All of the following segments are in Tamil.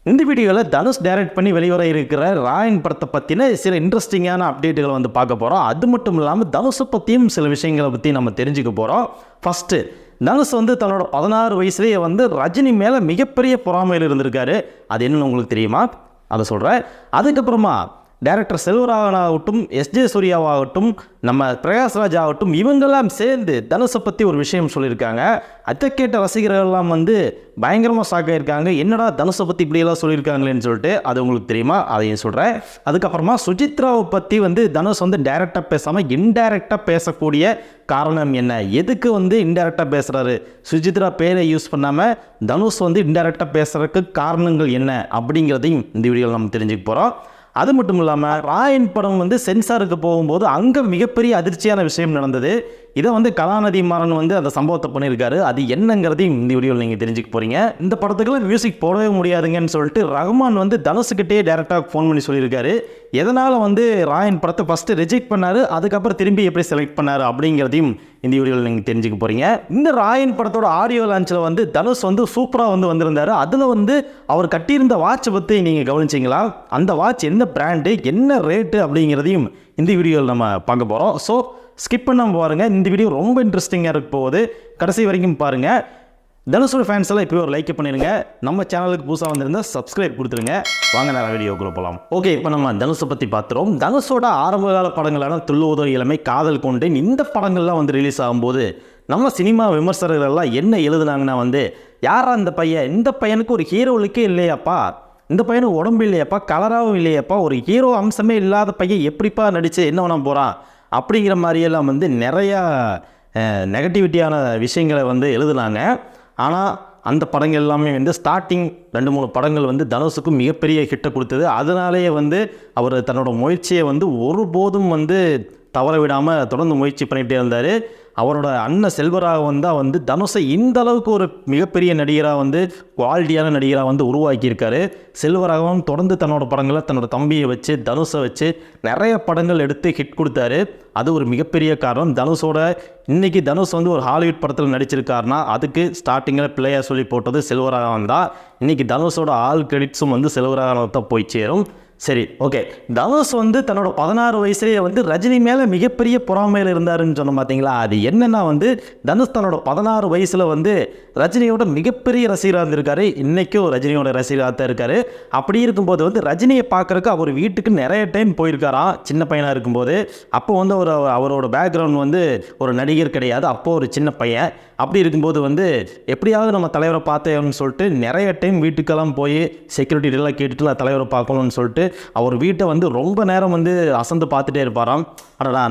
இந்த வீடியோவில் தனுஷ் டைரக்ட் பண்ணி வெளிவர இருக்கிற ராயன் படத்தை பற்றின சில இன்ட்ரெஸ்டிங்கான அப்டேட்டுகளை வந்து பார்க்க போகிறோம். அது மட்டும் இல்லாமல் தனுஷை பற்றியும் சில விஷயங்களை பற்றி நம்ம தெரிஞ்சுக்க போகிறோம். ஃபஸ்ட்டு தனுஷ் வந்து தன்னோட 16 வயசுலேயே வந்து ரஜினி மேலே மிகப்பெரிய பொறாமையில் இருந்திருக்காரு. அது என்னன்னு உங்களுக்கு தெரியுமா? அதை சொல்கிறேன். அதுக்கப்புறமா டைரக்டர் செல்வராகவன் ஆகட்டும், எஸ்ஜே சூர்யாவாகட்டும், நம்ம பிரகாஷ்ராஜ் ஆகட்டும், இவங்கெல்லாம் சேர்ந்து தனுஷை பற்றி ஒரு விஷயம் சொல்லியிருக்காங்க. அதை கேட்ட ரசிகர்கள்லாம் வந்து பயங்கரமாக ஷாக் ஆகியிருக்காங்க. என்னடா தனுஷை பற்றி இப்படியெல்லாம் சொல்லியிருக்காங்களேன்னு சொல்லிட்டு. அது உங்களுக்கு தெரியுமா? அதையும் சொல்கிறேன். அதுக்கப்புறமா சுஜித்ராவை பற்றி வந்து தனுஷ் வந்து டைரெக்டாக பேசாமல் இன்டைரக்டாக பேசக்கூடிய காரணம் என்ன, எதுக்கு வந்து இன்டைரக்டாக பேசுகிறாரு, சுஜித்ரா பேரை யூஸ் பண்ணாமல் தனுஷ் வந்து இன்டைரக்டாக பேசுகிறதுக்கு காரணங்கள் என்ன அப்படிங்கிறதையும் இந்த வீடியோவில் நம்ம தெரிஞ்சுக்க போகிறோம். அது மட்டும் இல்லாமல் ராயன் படம் வந்து சென்சாருக்கு போகும்போது அங்கே மிகப்பெரிய அதிர்ச்சியான விஷயம் நடந்தது. இதை வந்து கலாநிதி மாறன் வந்து அந்த சம்பவத்தை பண்ணியிருக்காரு. அது என்னங்கிறதையும் இந்த வீடியோவில் நீங்கள் தெரிஞ்சுக்க போகிறீங்க. இந்த படத்துக்குள்ள மியூசிக் போடவே முடியாதுங்கன்னு சொல்லிட்டு ரஹ்மான் வந்து தனுஷுக்கிட்டே டேரெக்டாக ஃபோன் பண்ணி சொல்லியிருக்காரு. எதனால் வந்து ராயன் படத்தை ஃபஸ்ட்டு ரிஜெக்ட் பண்ணார், அதுக்கப்புறம் திரும்பி எப்படி செலக்ட் பண்ணார் அப்படிங்கிறதையும் இந்த வீடியோவில் நீங்கள் தெரிஞ்சுக்க போகிறீங்க. இந்த ராயன் படத்தோட ஆடியோ லான்ச்சில் வந்து தனுஷ் வந்து சூப்பராக வந்திருந்தார். அதில் வந்து அவர் கட்டியிருந்த வாட்சை பற்றி நீங்கள் கவனிச்சிங்களா? அந்த வாட்ச் என்ன பிராண்டு, என்ன ரேட்டு அப்படிங்கிறதையும் இந்த வீடியோவில் நம்ம பார்க்க போகிறோம். ஸோ ஸ்கிப் பண்ணாமல் பாருங்கள். இந்த வீடியோ ரொம்ப இன்ட்ரெஸ்டிங்காக இருக்க போகுது. கடைசி வரைக்கும் பாருங்கள். தனுஷோட ஃபேன்ஸ் எல்லாம் இப்போ ஒரு லைக் பண்ணிடுங்க. நம்ம சேனலுக்கு புதுசாக வந்திருந்தால் சப்ஸ்கிரைப் கொடுத்துருங்க. வாங்க நேரம் வீடியோக்குள்ள போகலாம். ஓகே, இப்போ நம்ம தனுஷை பற்றி பார்த்துறோம். தனுஷோட ஆரம்பகால படங்களான துள்ளுவதோ இளமை, காதல் கொண்டேன், இந்த படங்கள்லாம் வந்து ரிலீஸ் ஆகும்போது நம்ம சினிமா விமர்சகர்கள்லாம் என்ன எழுதுனாங்கன்னா வந்து, யாரா இந்த பையன், இந்த பையனுக்கு ஒரு ஹீரோலுக்கே இல்லையாப்பா, இந்த பையனுக்கு உடம்பு இல்லையாப்பா, கலராகவும் இல்லையாப்பா, ஒரு ஹீரோ அம்சமே இல்லாத பையன் எப்படிப்பா நடித்து என்ன பண்ண போகிறான் அப்படிங்கிற மாதிரியெல்லாம் வந்து நிறையா நெகட்டிவிட்டியான விஷயங்களை வந்து எழுதுனாங்க. ஆனால் அந்த படங்கள் எல்லாமே வந்து ஸ்டார்டிங் 2-3 படங்கள் வந்து தனுஷுக்கு மிகப்பெரிய ஹிட்டை கொடுத்தது. அதனாலேயே வந்து அவர் தன்னோட முயற்சியை வந்து ஒருபோதும் வந்து தவற விடாமல் தொடர்ந்து முயற்சி பண்ணிகிட்டே இருந்தார். அவரோட அண்ணன் செல்வராகவன் தான் வந்து தனுஷை இந்த அளவுக்கு ஒரு மிகப்பெரிய நடிகராக வந்து குவாலிட்டியான நடிகராக வந்து உருவாக்கியிருக்காரு. செல்வராகவன் தொடர்ந்து தன்னோட படங்களை தன்னோட தம்பியை வச்சு தனுஷை வச்சு நிறைய படங்கள் எடுத்து ஹிட் கொடுத்தாரு. அது ஒரு மிகப்பெரிய காரணம். தனுஷோட இன்றைக்கி தனுஷ் வந்து ஒரு ஹாலிவுட் படத்தில் நடிச்சிருக்காருனா அதுக்கு ஸ்டார்டிங்கில் பிள்ளையாக சொல்லி போட்டது செல்வராகவன் தான். இன்றைக்கி தனுஷோட ஆல் கிரெடிட்ஸும் வந்து செல்வராகவன் தான் போய் சேரும். சரி, ஓகே. தனுஷ் வந்து தன்னோட 16 வயசுலேயே வந்து ரஜினி மேலே மிகப்பெரிய பொறாமையில் இருந்தாருன்னு சொன்ன பார்த்தீங்களா? அது என்னென்னா வந்து தனுஷ் தன்னோட 16 வயசில் வந்து ரஜினியோட மிகப்பெரிய ரசிகராக இருந்திருக்காரு. இன்றைக்கும் ரஜினியோட ரசிகராக தான் இருக்கார். அப்படி இருக்கும்போது வந்து ரஜினியை பார்க்குறக்கு அவர் வீட்டுக்கு நிறைய டைம் போயிருக்காராம் சின்ன பையனாக இருக்கும்போது. அப்போ வந்து அவரோட பேக்ரவுண்ட் வந்து ஒரு நடிகர் கிடையாது, அப்போது ஒரு சின்ன பையன். அப்படி இருக்கும்போது வந்து எப்படியாவது நம்ம தலைவரை பார்த்தேன்னு சொல்லிட்டு நிறைய டைம் வீட்டுக்கெல்லாம் போய் செக்யூரிட்டிலாம் கேட்டுட்டு தலைவரை பார்க்கணும்னு சொல்லிட்டு அவர் வீட்டை வந்து ரொம்ப நேரம் வந்து அசந்து பார்த்துட்டே இருப்பாராம். அடடா,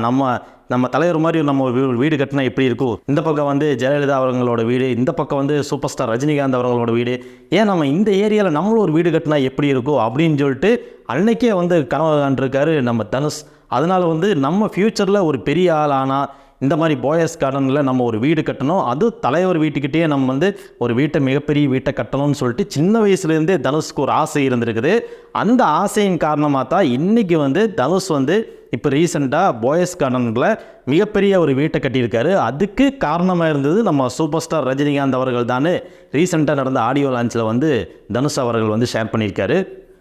நம்ம தலைவர் மாதிரி நம்ம வீடு கட்டினா எப்படி இருக்கும், இந்த பக்கம் வந்து ஜெயலலிதா அவர்களோட வீடு, இந்த பக்கம் வந்து சூப்பர் ஸ்டார் ரஜினிகாந்த் அவர்களோட வீடு, ஏன் நம்ம இந்த ஏரியாவில் நம்மளும் ஒரு வீடு கட்டினா எப்படி இருக்கும் அப்படின்னு சொல்லிட்டு அன்னைக்கே வந்து கனவு காண்டிருக்காரு நம்ம தனுஷ். அதனால் வந்து நம்ம ஃப்யூச்சரில் ஒரு பெரிய ஆள் ஆனால் இந்த மாதிரி போயஸ் கார்டனில் நம்ம ஒரு வீடு கட்டணும், அது தலைவர் வீட்டுக்கிட்டே நம்ம வந்து ஒரு வீட்டை மிகப்பெரிய வீட்டை கட்டணும்னு சொல்லிட்டு சின்ன வயசுலேருந்தே தனுஷ்க்கு ஒரு ஆசை இருந்திருக்குது. அந்த ஆசையின் காரணமாக தான் இன்றைக்கி வந்து தனுஷ் வந்து இப்போ ரீசெண்டாக போயஸ் கார்டனில் மிகப்பெரிய ஒரு வீட்டை கட்டியிருக்காரு. அதுக்கு காரணமாக இருந்தது நம்ம சூப்பர் ஸ்டார் ரஜினிகாந்த் அவர்கள் தான். ரீசெண்டாக நடந்த ஆடியோ லான்ச்சில் வந்து தனுஷ் அவர்கள் வந்து ஷேர் பண்ணியிருக்காரு.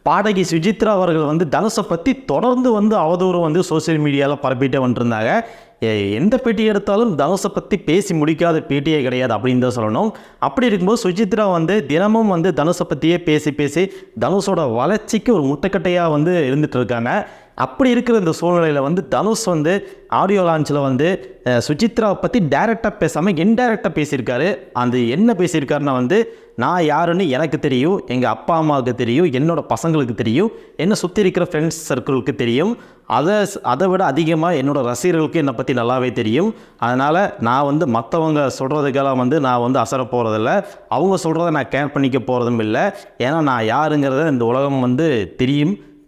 பாடகி சுஜித்ரா அவர்கள் வந்து தனுஷை பற்றி தொடர்ந்து வந்து அவதூறு வந்து சோசியல் மீடியாவில் பரப்பிட்டே வந்துருந்தாங்க. எந்த பேட்டி எடுத்தாலும் தனுஷை பற்றி பேசி முடிக்காத பேட்டியே கிடையாது அப்படின்னு தான் சொல்லணும். அப்படி இருக்கும்போது சுஜித்ரா வந்து தினமும் வந்து தனுஷை பற்றியே பேசி தனுஷோட வளர்ச்சிக்கு ஒரு முட்டுக்கட்டையாக வந்து இருந்துகிட்டு இருக்காங்க. அப்படி இருக்கிற இந்த சூழ்நிலையில் வந்து தனுஷ் வந்து ஆடியோ லான்ச்சில் வந்து சுஜித்ராவை பற்றி டைரெக்டாக பேசாமல் இன்டைரக்டாக பேசியிருக்காரு. அது என்ன பேசியிருக்காருன்னா வந்து, நான் யாருன்னு எனக்கு தெரியும், எங்கள் அப்பா அம்மாவுக்கு தெரியும், என்னோடய பசங்களுக்கு தெரியும், என்னை சுற்றி இருக்கிற ஃப்ரெண்ட்ஸ் சர்க்கிளுக்கு தெரியும், அதை விட அதிகமாக என்னோடய ரசிகர்களுக்கு என்னை பற்றி நல்லாவே தெரியும். அதனால் நான் வந்து மற்றவங்க சொல்கிறதுக்கெல்லாம் வந்து நான் வந்து அசர போகிறதில்ல, அவங்க சொல்கிறத நான் கேர் பண்ணிக்க போகிறதும் இல்லை. ஏன்னா நான் யாருங்கிறத இந்த உலகம் வந்து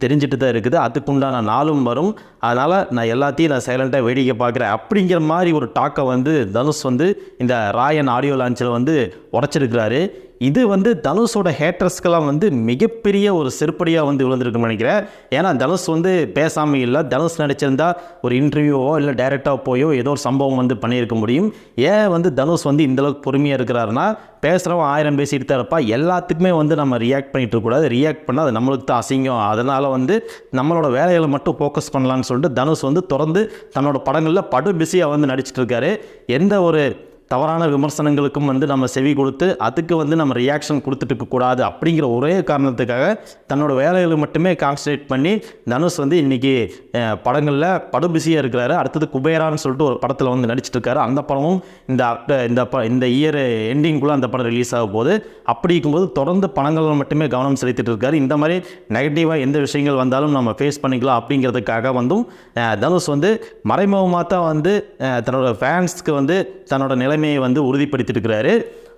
தெரிஞ்சுட்டு தான் இருக்குது. அதுக்குண்டான நாளும் வரும். அதனால் நான் எல்லாத்தையும் சைலண்ட்டாக வேடிக்கை பார்க்குறேன் அப்படிங்கிற மாதிரி ஒரு டாக்கை வந்து தனுஷ் வந்து இந்த ராயன் ஆடியோ லான்ச்சில் வந்து உடச்சிருக்கிறாரு. இது வந்து தனுஷோட ஹேட்டர்ஸ்க்கெல்லாம் வந்து மிகப்பெரிய ஒரு செருப்படியாக வந்து விழுந்திருக்குன்னு நினைக்கிறேன். ஏன்னா தனுஷ் வந்து பேசாமல் இல்லை, தனுஷ் நடிச்சிருந்தா ஒரு இன்டர்வியூவோ இல்லை டைரெக்டாக போயோ ஏதோ ஒரு சம்பவம் வந்து பண்ணியிருக்க முடியும். ஏன் வந்து தனுஷ் வந்து இந்தளவுக்கு பொறுமையாக இருக்கிறாருன்னா, பேசுகிறவன் 1000 பேசிட்டு தான் இருப்பா, எல்லாத்துக்குமே வந்து நம்ம ரியாக்ட் பண்ணிட்டு இருக்கக்கூடாது. ரியாக்ட் பண்ணால் அது நம்மளுக்கு தான் அசிங்கம். அதனால் வந்து நம்மளோட வேலைகளை மட்டும் ஃபோக்கஸ் பண்ணலான்னு சொல்லிட்டு தனுஷ் வந்து தொடர்ந்து தன்னோட படங்களில் படு பிஸியாக வந்து நடிச்சிட்டு இருக்காரு. எந்த ஒரு தவறான விமர்சனங்களுக்கும் வந்து நம்ம செவி கொடுத்து அதுக்கு வந்து நம்ம ரியாக்ஷன் கொடுத்துட்டு இருக்கக்கூடாது அப்படிங்கிற ஒரே காரணத்துக்காக தன்னோட வேலைகளை மட்டுமே கான்சன்ட்ரேட் பண்ணி தனுஷ் வந்து இன்றைக்கி படங்களில் படு பிஸியாக இருக்கிறாரு. அடுத்தது குபேரான்னு சொல்லிட்டு ஒரு படத்தில் வந்து நடிச்சிட்டு இருக்காரு. அந்த படமும் இந்த இயர் எண்டிங்குள்ளே அந்த படம் ரிலீஸ் ஆக போகுது. அப்படி இருக்கும்போது தொடர்ந்து படங்களில் மட்டுமே கவனம் செலுத்திட்டு இருக்காரு. இந்த மாதிரி நெகட்டிவாக எந்த விஷயங்கள் வந்தாலும் நம்ம ஃபேஸ் பண்ணிக்கலாம் அப்படிங்கிறதுக்காக வந்தும் தனுஷ் வந்து மறைமுகமாக தான் வந்து தன்னோட ஃபேன்ஸ்க்கு வந்து தன்னோட நிலைமையை வந்து உறுதிப்படுத்திட்டு இருக்கிறாரு.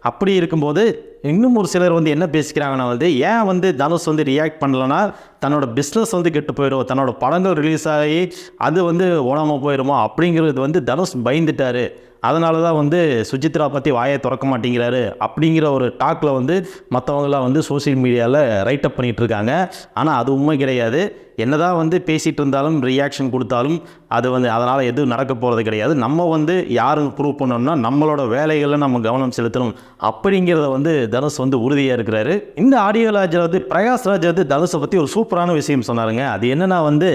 அப்படி இருக்கும்போது இன்னும் ஒரு சிலர் வந்து என்ன பேசிக்கிறாங்கன்னா வந்து ஏன் வந்து தனுஷ் வந்து ரியாக்ட் பண்ணலன்னா தன்னோட பிஸ்னஸ் வந்து கெட்டு போயிடும், தன்னோட படங்கள் ரிலீஸ் ஆகி அது வந்து ஓடாமல் போயிடுமோ அப்படிங்கிறது வந்து தனுஷ் பயந்துட்டார். அதனால தான் வந்து சுஜித்ரா பற்றி வாயை திறக்க மாட்டேங்கிறாரு அப்படிங்கிற ஒரு டாக்கில் வந்து மற்றவங்களாம் வந்து சோசியல் மீடியாவில் ரைட்டப் பண்ணிகிட்டு இருக்காங்க. ஆனால் அது உண்மை கிடையாது. என்னதான் வந்து பேசிகிட்டு இருந்தாலும் ரியாக்ஷன் கொடுத்தாலும் அது வந்து அதனால் எதுவும் நடக்க போகிறது கிடையாது. நம்ம வந்து யாரும் ப்ரூவ் பண்ணோம்னா நம்மளோட வேலைகளில் நம்ம கவனம் செலுத்தணும் அப்படிங்கிறத வந்து தனுஷ் வந்து உறுதியாக இருக்கிறாரு. இந்த ஆடியோ லாஜில் வந்து பிரகாஷ்ராஜ் வந்து தனுஷை பற்றி ஒரு சூப்பரான விஷயம் சொன்னாருங்க. அது என்னென்னா வந்து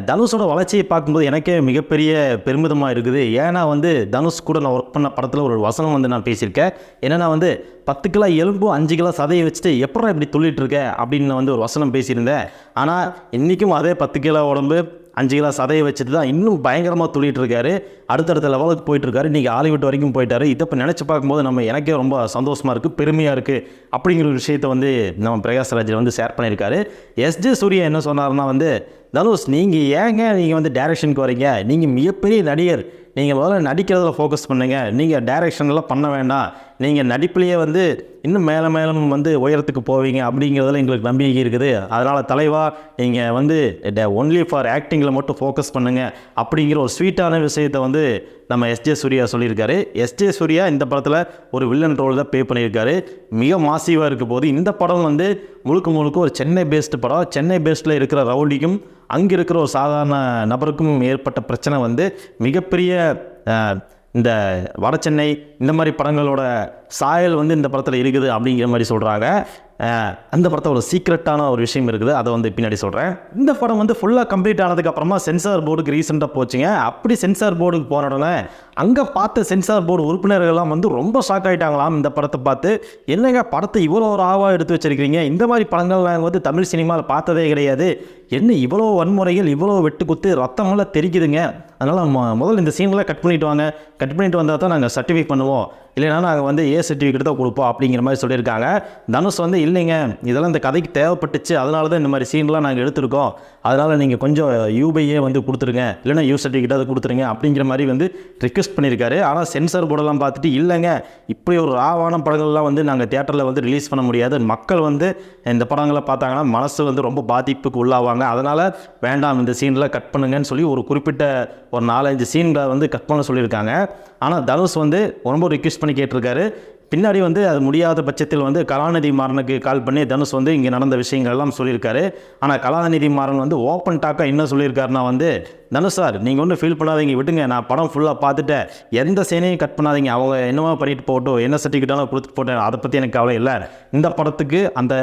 தனுஷோட வளர்ச்சியை பார்க்கும்போது எனக்கே மிகப்பெரிய பெருமிதமாக இருக்குது. ஏன்னா வந்து தனுஷ் கூட நான் ஒர்க் பண்ண படத்தில் ஒரு வசனம் வந்து நான் பேசியிருக்கேன். என்னென்னா வந்து 10 கிலோ எலும்பும் 5 கிலோ சதையை வச்சுட்டு எப்படா இப்படி துள்ளிட்டு இருக்க அப்படின்னு வந்து ஒரு வசனம் பேசியிருந்தேன். ஆனால் இன்றைக்கும் அதே 10 கிலோ உடம்பு 5 கிலோ சதையை வச்சுட்டு தான் இன்னும் பயங்கரமாக துள்ளிட்டு இருக்காரு. அடுத்தடுத்த லெவலுக்கு போயிட்டுருக்காரு. இன்றைக்கி ஹாலிவுட் வரைக்கும் போயிட்டார். இதை இப்போ நினச்சி பார்க்கும்போது எனக்கே ரொம்ப சந்தோஷமாக இருக்குது, பெருமையாக இருக்குது அப்படிங்கிற ஒரு விஷயத்தை வந்து நம்ம பிரகாஷ்ராஜ் வந்து ஷேர் பண்ணியிருக்காரு. எஸ்ஜே சூர்யா என்ன சொன்னார்னா வந்து தனுஷ் நீங்கள் வந்து டைரக்ஷனுக்கு வரீங்க, நீங்கள் மிகப்பெரிய நடிகர், நீங்கள் முதல்ல நடிக்கிறதுல ஃபோக்கஸ் பண்ணுங்கள், நீங்கள் டைரக்ஷன்லாம் பண்ண வேண்டாம், நீங்கள் நடிப்புலேயே வந்து இன்னும் மேலும் வந்து உயரத்துக்கு போவீங்க அப்படிங்கிறதுல எங்களுக்கு நம்பிக்கை இருக்குது. அதனால் தலைவா நீங்கள் வந்து ஒன்லி ஃபார் ஆக்டிங்கில் மட்டும் ஃபோக்கஸ் பண்ணுங்கள் அப்படிங்கிற ஒரு ஸ்வீட்டான விஷயத்தை வந்து நம்ம எஸ்ஜே சூர்யா சொல்லியிருக்காரு. எஸ்ஜே சூர்யா இந்த படத்தில் ஒரு வில்லன் ரோல் தான் ப்ளே பண்ணியிருக்காரு. மிக மாசிவாக இருக்க போது இந்த படம் வந்து முழுக்க ஒரு சென்னை பேஸ்டு படம். சென்னை பேஸ்டில் இருக்கிற ரவுடிக்கும் அங்கே இருக்கிற ஒரு சாதாரண நபருக்கும் ஏற்பட்ட பிரச்சனை வந்து மிகப்பெரிய இந்த வட சென்னை இந்த மாதிரி படங்களோட சாயல் வந்து இந்த படத்தில் இருக்குது அப்படிங்கிற மாதிரி சொல்கிறாங்க. அந்த படத்தை ஒரு சீக்ரெட்டான ஒரு விஷயம் இருக்குது, அதை வந்து பின்னாடி சொல்கிறேன். இந்த படம் வந்து ஃபுல்லாக கம்ப்ளீட் ஆனதுக்கப்புறமா சென்சார் போர்டுக்கு ரீசெண்டாக போச்சுங்க. அப்படி சென்சார் போர்டுக்கு போன உடனே அங்கே பார்த்த சென்சார் போர்டு உறுப்பினர்கள்லாம் வந்து ரொம்ப ஷாக் ஆகிட்டாங்களாம் இந்த படத்தை பார்த்து. என்னங்க படத்தை இவ்வளோ ஒரு ஆவாக எடுத்து வச்சிருக்கிறீங்க, இந்த மாதிரி படங்கள் நாங்கள் வந்து தமிழ் சினிமாவில் பார்த்ததே கிடையாது, என்ன இவ்வளோ வன்முறைகள், இவ்வளோ வெட்டுக்குத்து, ரத்தமெல்லாம் தெரிக்குதுங்க, அதனால் முதல்ல இந்த சீன்லாம் கட் பண்ணிவிட்டு வாங்க, கட் பண்ணிட்டு வந்தால் தான் நாங்கள் சர்டிஃபிகேட் பண்ணுவோம், இல்லைனா நாங்கள் வந்து சர்டிஃபிகேட் தான் கொடுப்போம் அப்படிங்கிற மாதிரி சொல்லியிருக்காங்க. தனுஷ் வந்து இல்லைங்க இதெல்லாம் இந்த கதைக்கு தேவைப்பட்டுச்சு, அதனால தான் இந்த மாதிரி சீன்லாம் நாங்கள் எடுத்திருக்கோம், அதனால் நீங்கள் கொஞ்சம் யூபையே வந்து கொடுத்துருங்க, இல்லைனா சர்டிஃபிகேட் அதை கொடுத்துருங்க அப்படிங்கிற மாதிரி வந்து ரிக்வெஸ்ட் பண்ணியிருக்காரு. ஆனால் சென்சார் போர்டெல்லாம் பார்த்துட்டு இல்லைங்க இப்படி ஒரு ராவான படங்கள்லாம் வந்து நாங்கள் தியேட்டரில் வந்து ரிலீஸ் பண்ண முடியாது, மக்கள் வந்து இந்த படங்களை பார்த்தாங்கன்னா மனசு வந்து ரொம்ப பாதிப்புக்கு உள்ளாவாங்க, அதனால் வேண்டாம் இந்த சீனில் கட் பண்ணுங்கன்னு சொல்லி ஒரு குறிப்பிட்ட ஒரு 4-5 சீன்களை வந்து கட் பண்ண சொல்லியிருக்காங்க. ஆனால் தனுஷ் வந்து ரொம்ப ரிக்வெஸ்ட் பண்ணி கேட்டிருக்காரு. பின்னாடி வந்து அது முடியாத பட்சத்தில் வந்து கலாநிதி மாறனுக்கு கால் பண்ணி தனுஷ் வந்து இங்கே நடந்த விஷயங்கள் எல்லாம் சொல்லியிருக்காரு. ஆனால் கலாநிதி மாறன் வந்து ஓப்பன் டாக்காக என்ன சொல்லியிருக்காருன்னா வந்து தனுஷ் சார் நீங்கள் ஒன்றும் ஃபீல் பண்ணாதீங்க, விட்டுங்க, நான் படம் ஃபுல்லாக பார்த்துட்டேன், எந்த சீனையும் கட் பண்ணாதீங்க, அவங்க என்னவோ பண்ணிட்டு போட்டோம், என்ன சர்டிஃபிகேட்டாலும் கொடுத்துட்டு போட்டேன், அதை பற்றி எனக்கு கவலை இல்லை, இந்த படத்துக்கு அந்த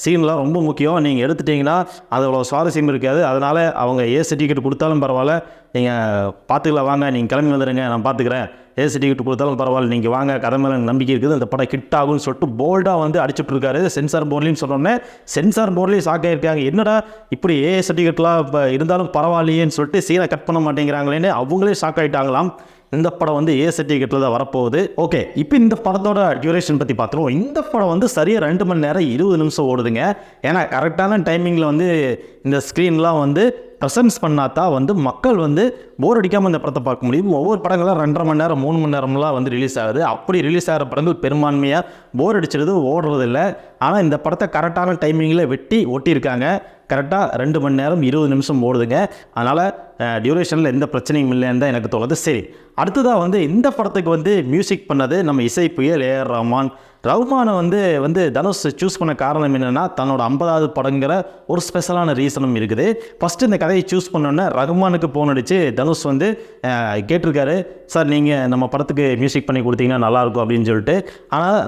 சீன்லாம் ரொம்ப முக்கியம், நீங்கள் எடுத்துட்டிங்கன்னா அது அவ்வளோ சுவாரஸ்யம் இருக்காது, அதனால் அவங்க சர்டிஃபிகேட் கொடுத்தாலும் பரவாயில்ல, நீங்கள் பார்த்துக்கலாம், வாங்க நீங்கள் கிளம்பி வந்துடுங்க, நான் பார்த்துக்கிறேன், சர்டிஃபிகேட் கொடுத்தாலும் பரவாயில்ல, நீங்கள் வாங்க, கதை மேலே நம்பிக்கை இருக்குது, இந்த படம் ஹிட் ஆகும்னு சொல்லிட்டு போல்டாக வந்து அடிச்சுட்ருக்காரு. சென்சார் போர்ட்லேயும் சொன்னோன்னே சென்சார் போர்ட்லேயும் ஷாக் ஆகிருக்காங்க, என்னடா இப்படி சர்டிஃபிகேட்லாம் இப்போ இருந்தாலும் பரவாயில்லையேன்னு சொல்லிட்டு சீனை கட் பண்ண மாட்டேங்கிறாங்களேன்னு அவங்களே ஷாக் ஆகிட்டாங்களாம். இந்த படம் வந்து சர்டிஃபிகேட்டில் தான் வரப்போகுது. ஓகே, இப்போ இந்த படத்தோட டியூரேஷன் பற்றி பார்த்துருவோம். இந்த படம் வந்து சரியாக 2 மணி நேரம் 20 நிமிஷம் ஓடுதுங்க. ஏன்னா கரெக்டான டைமிங்கில் வந்து இந்த ஸ்க்ரீன்லாம் வந்து ப்ரெசன்ஸ் பண்ணாதான் வந்து மக்கள் வந்து போர் அடிக்காமல் இந்த படத்தை பார்க்க முடியும். ஒவ்வொரு படங்கள்லாம் 2.5 மணி நேரம் 3 மணி நேரம்லாம் வந்து ரிலீஸ் ஆகுது. அப்படி ரிலீஸ் ஆகிற படங்கள் பெரும்பான்மையாக போர் அடிச்சிருது, ஓடுறதில்லை. ஆனால் இந்த படத்தை கரெக்டான டைமிங்கில் வெட்டி ஒட்டியிருக்காங்க. கரெக்டாக 2 மணி நேரம் 20 நிமிஷம் ஓடுதுங்க. அதனால் டியூரேஷனில் எந்த பிரச்சனையும் இல்லைன்னு தான் எனக்கு தோணுது. சரி, அடுத்ததாக வந்து இந்த படத்துக்கு வந்து மியூசிக் பண்ணது நம்ம இசை புயல் ஏஆர் ரஹ்மான். ரகுமானை வந்து தனுஷ் சூஸ் பண்ண காரணம் என்னென்னா தன்னோட 50வது படங்கிற ஒரு ஸ்பெஷலான ரீசனும் இருக்குது. ஃபஸ்ட்டு இந்த கதையை சூஸ் பண்ணோன்னே ரகுமானுக்கு ஃபோன் அடித்து தனுஷ் வந்து கேட்டிருக்காரு, சார் நீங்கள் நம்ம படத்துக்கு மியூசிக் பண்ணி கொடுத்தீங்கன்னா நல்லாயிருக்கும் அப்படின்னு சொல்லிட்டு. ஆனால்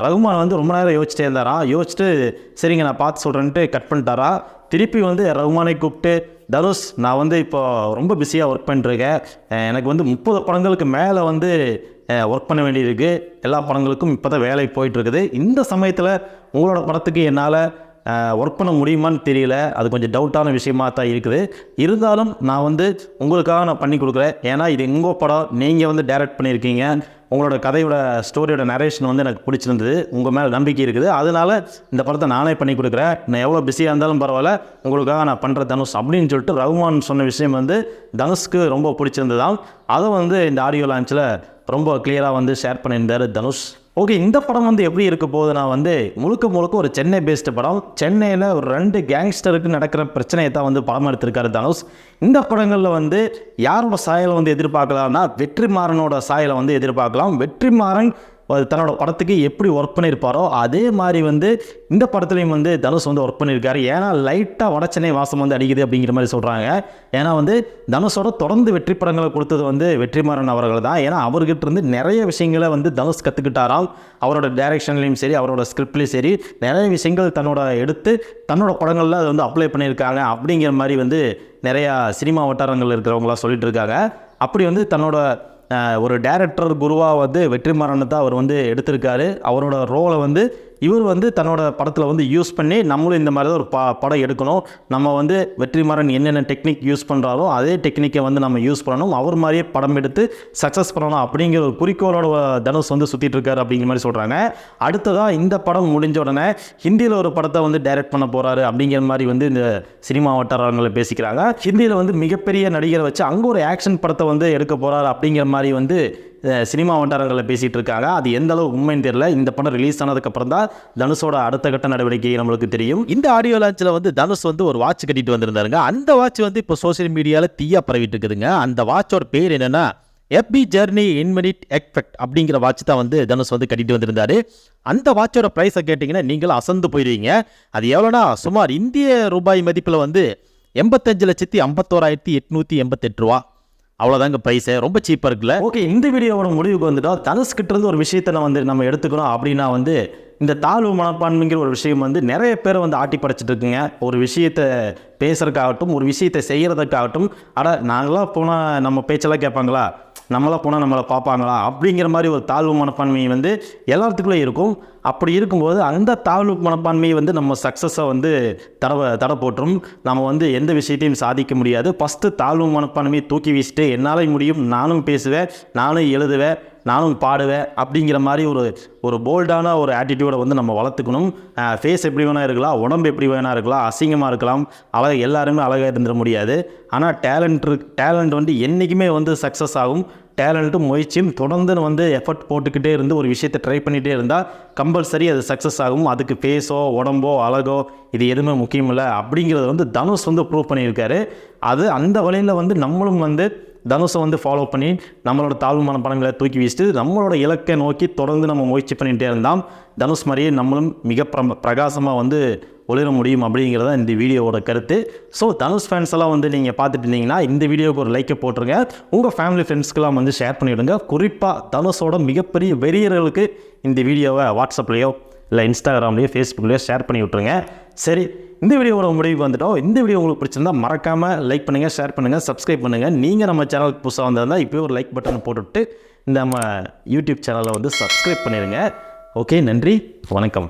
ரகுமான் வந்து ரொம்ப நேரம் யோசிச்சிட்டே இருந்தாராம். யோசிச்சுட்டு சரிங்க நான் பார்த்து சொல்கிறேன்ட்டு கட் பண்ணிட்டாரா. திருப்பி வந்து ரகுமானை கூப்பிட்டு, தனுஷ் நான் வந்து இப்போ ரொம்ப பிஸியாக ஒர்க் பண்ணிட்டுருக்கேன், எனக்கு வந்து 30 படங்களுக்கு மேலே வந்து ஒர்க் பண்ண வேண்டியிருக்கு, எல்லா படங்களுக்கும் இப்போ தான் வேலைக்கு போயிட்டுருக்குது, இந்த சமயத்தில் உங்களோட படத்துக்கு என்னால் ஒர்க் பண்ண முடியுமான்னு தெரியல, அது கொஞ்சம் டவுட்டான விஷயமா தான் இருக்குது, இருந்தாலும் நான் வந்து உங்களுக்காக நான் பண்ணி கொடுக்குறேன், ஏன்னா இது உங்கள் படம், நீங்கள் வந்து டைரக்ட் பண்ணியிருக்கீங்க, உங்களோட கதையோட ஸ்டோரியோட நரேஷன் வந்து எனக்கு பிடிச்சிருந்தது, உங்கள் மேலே நம்பிக்கை இருக்குது, அதனால் இந்த படத்தை நானே பண்ணி கொடுக்குறேன், நான் எவ்வளோ பிஸியாக இருந்தாலும் பரவாயில்ல உங்களுக்காக நான் பண்ணுற தனுஷ் அப்படின்னு சொல்லிட்டு ரகுமான் சொன்ன விஷயம் வந்து தனுஷ்க்கு ரொம்ப பிடிச்சிருந்ததால் அதை வந்து இந்த ஆடியோ லான்ச்சில் ரொம்ப கிளியராக வந்து ஷேர் பண்ணியிருந்தார் தனுஷ். ஓகே, இந்த படம் வந்து எப்படி இருக்க போகுதுன்னா வந்து முழுக்க ஒரு சென்னை பேஸ்டு படம். சென்னையில் ஒரு 2 கேங்ஸ்டருக்கு நடக்கிற பிரச்சனையை தான் வந்து படம் எடுத்திருக்காரு தனுஷ். இந்த படங்களில் வந்து யாரோட சாயலை வந்து எதிர்பார்க்கலாம்னா வெற்றிமாறனோட சாயலை வந்து எதிர்பார்க்கலாம். வெற்றிமாறன் தன்னோட படத்துக்கு எப்படி ஒர்க் பண்ணியிருப்பாரோ அதே மாதிரி வந்து இந்த படத்துலையும் வந்து தனுஷ் வந்து ஒர்க் பண்ணியிருக்காரு. ஏன்னா லைட்டாக வடச்சென்னை வாசம் வந்து அடிக்குது அப்படிங்கிற மாதிரி சொல்கிறாங்க. ஏன்னா வந்து தனுஷோட தொடர்ந்து வெற்றி படங்களை கொடுத்தது வந்து வெற்றிமாறன் அவர்கள் தான். ஏன்னா அவர்கிட்ட இருந்து நிறைய விஷயங்களை வந்து தனுஷ் கற்றுக்கிட்டாராம். அவரோட டைரக்ஷன்லேயும் சரி, அவரோட ஸ்கிரிப்ட்லேயும் சரி, நிறைய விஷயங்கள் தன்னோட படங்களில் அதை வந்து அப்ளை பண்ணியிருக்காங்க அப்படிங்கிற மாதிரி வந்து நிறையா சினிமா வட்டாரங்கள் இருக்கிறவங்களாம் சொல்லிட்டு இருக்காங்க. அப்படி வந்து தன்னோட ஒரு டைரக்டர் குருவாக வந்து வெற்றிமாறனை தான் அவர் வந்து எடுத்திருக்காரு. அவரோட ரோலை வந்து இவர் வந்து தன்னோட படத்தில் வந்து யூஸ் பண்ணி நம்மளும் இந்த மாதிரி தான் ஒரு படம் எடுக்கணும், நம்ம வந்து வெற்றிமாறன் என்னென்ன டெக்னிக் யூஸ் பண்ணுறாரோ அதே டெக்னிக்கை வந்து நம்ம யூஸ் பண்ணணும், அவர் மாதிரியே படம் எடுத்து சக்ஸஸ் பண்ணணும் அப்படிங்கிற ஒரு குறிக்கோளோட தனுஷ் வந்து சுற்றிட்டு இருக்காரு அப்படிங்கிற மாதிரி சொல்கிறாங்க. அடுத்ததாக இந்த படம் முடிஞ்ச உடனே ஹிந்தியில் ஒரு படத்தை வந்து டைரக்ட் பண்ண போகிறாரு அப்படிங்கிற மாதிரி வந்து இந்த சினிமா வட்டாரங்களை பேசிக்கிறாங்க. ஹிந்தியில் வந்து மிகப்பெரிய நடிகரை வச்சு அங்கே ஒரு ஆக்ஷன் படத்தை வந்து எடுக்க போகிறாரு அப்படிங்கிற மாதிரி வந்து சினிமா வட்டாரங்களில் பேசிகிட்டு இருக்காங்க. அது எந்த அளவு உண்மைன்னு தெரியல. இந்த படம் ரிலீஸ் ஆனதுக்கப்புறம் தான் தனுஷோட அடுத்த கட்ட நடவடிக்கை நம்மளுக்கு தெரியும். இந்த ஆடியோ லான்ச்சில் வந்து தனுஷ் வந்து ஒரு வாட்ச் கட்டிட்டு வந்திருந்தாருங்க. அந்த வாட்ச் வந்து இப்போ சோசியல் மீடியாவில் தீயா பரவிட்டு இருக்குதுங்க. அந்த வாட்சோட பேர் என்னென்னா FB ஜர்னி இன்மினிட் எஃபெக்ட் அப்படிங்கிற வாட்ச் தான் வந்து தனுஷ் வந்து கட்டிட்டு வந்திருந்தாரு. அந்த வாட்சோட ப்ரைஸை கேட்டிங்கன்னா நீங்களும் அசந்து போயிடுவீங்க. அது எவ்வளோனா சுமார் இந்திய ரூபாய் மதிப்பில் வந்து 85,51,888 ரூபா. அவ்வளோதாங்க ப்ரைஸு, ரொம்ப சீப்பாக இருக்குல்ல. ஓகே, இந்த வீடியோவோட முடிவுக்கு வந்துட்டோம். தனுஷ்கிட்ட இருந்து ஒரு விஷயத்தை நம்ம எடுத்துக்கிறோம் அப்படின்னா வந்து இந்த தாழ்வு மனப்பான்மைங்கிற ஒரு விஷயம் வந்து நிறைய பேரை வந்து ஆட்டி படைச்சிட்டு இருக்குங்க. ஒரு விஷயத்தை பேசுறதுக்காகட்டும், ஒரு விஷயத்தை செய்கிறதுக்காகட்டும், நாங்களாம் போனால் நம்ம பேச்செல்லாம் கேட்பாங்களா, நம்மளாம் போனால் நம்மளை பார்ப்பாங்களா அப்படிங்கிற மாதிரி ஒரு தாழ்வு மனப்பான்மை வந்து எல்லாத்துக்குள்ளே இருக்கும். அப்படி இருக்கும்போது அந்த தாழ்வு மனப்பான்மையை வந்து நம்ம சக்ஸஸை வந்து தடை போட்டுரும். நம்ம வந்து எந்த விஷயத்தையும் சாதிக்க முடியாது. ஃபஸ்ட்டு தாழ்வு மனப்பான்மையை தூக்கி வீசிட்டு என்னால் முடியும், நானும் பேசுவேன், நானும் எழுதுவேன், நானும் பாடுவேன் அப்படிங்கிற மாதிரி ஒரு போல்டான ஒரு ஆட்டிடியூடை வந்து நம்ம வளர்த்துக்கணும். ஃபேஸ் எப்படி வேணா இருக்கலாம், உடம்பு எப்படி வேணா இருக்கலாம், அசிங்கமாக இருக்கலாம், எல்லாருமே அழகாக இருந்துட முடியாது. ஆனால் டேலண்ட் வந்து என்றைக்குமே வந்து சக்ஸஸ் ஆகும். டேலண்ட்டும் முயற்சியும் தொடர்ந்து வந்து எஃபர்ட் போட்டுக்கிட்டே இருந்து ஒரு விஷயத்தை ட்ரை பண்ணிகிட்டே இருந்தால் கம்பல்சரி அது சக்ஸஸ் ஆகும். அதுக்கு ஃபேஸோ உடம்போ அழகோ இது எதுவுமே முக்கியம் இல்லை அப்படிங்கிறத வந்து தனுஷ் வந்து ப்ரூவ் பண்ணியிருக்காரு. அது அந்த வழியில் வந்து நம்மளும் வந்து தனுஷை வந்து ஃபாலோ பண்ணி நம்மளோட தாழ்வு மனப்பான்மைகளை தூக்கி வீசிட்டு நம்மளோட இலக்கை நோக்கி தொடர்ந்து நம்ம முயற்சி பண்ணிகிட்டே இருந்தால் தனுஷ் மாதிரியே நம்மளும் மிக பிரகாசமாக வந்து ஒளிர முடியும் அப்படிங்கிறத இந்த வீடியோவோட கருத்து. ஸோ தனுஷ் ஃபேன்ஸ் எல்லாம் வந்து நீங்கள் பார்த்துட்டு இருந்தீங்கன்னா இந்த வீடியோவுக்கு ஒரு லைக்கை போட்டுருங்க, உங்கள் ஃபேமிலி ஃப்ரெண்ட்ஸ்க்கெல்லாம் வந்து ஷேர் பண்ணிவிடுங்க. குறிப்பாக தனுஷோட மிகப்பெரிய வெறியர்களுக்கு இந்த வீடியோவை வாட்ஸ்அப்லேயோ இல்லை இன்ஸ்டாகிராம்லேயோ ஃபேஸ்புக்லேயோ ஷேர் பண்ணி விட்ருங்க. சரி, இந்த வீடியோவோட முடிவுக்கு வந்துட்டோம். இந்த வீடியோ உங்களுக்கு பிடிச்சிருந்தா மறக்காமல் லைக் பண்ணுங்கள், ஷேர் பண்ணுங்கள், சப்ஸ்கிரைப் பண்ணுங்கள். நீங்கள் நம்ம சேனலுக்கு புதுசாக வந்திருந்தால் இப்போயே ஒரு லைக் பட்டன் போட்டுவிட்டு நம்ம யூடியூப் சேனலை வந்து சப்ஸ்கிரைப் பண்ணிடுங்க. ஓகே, நன்றி, வணக்கம்.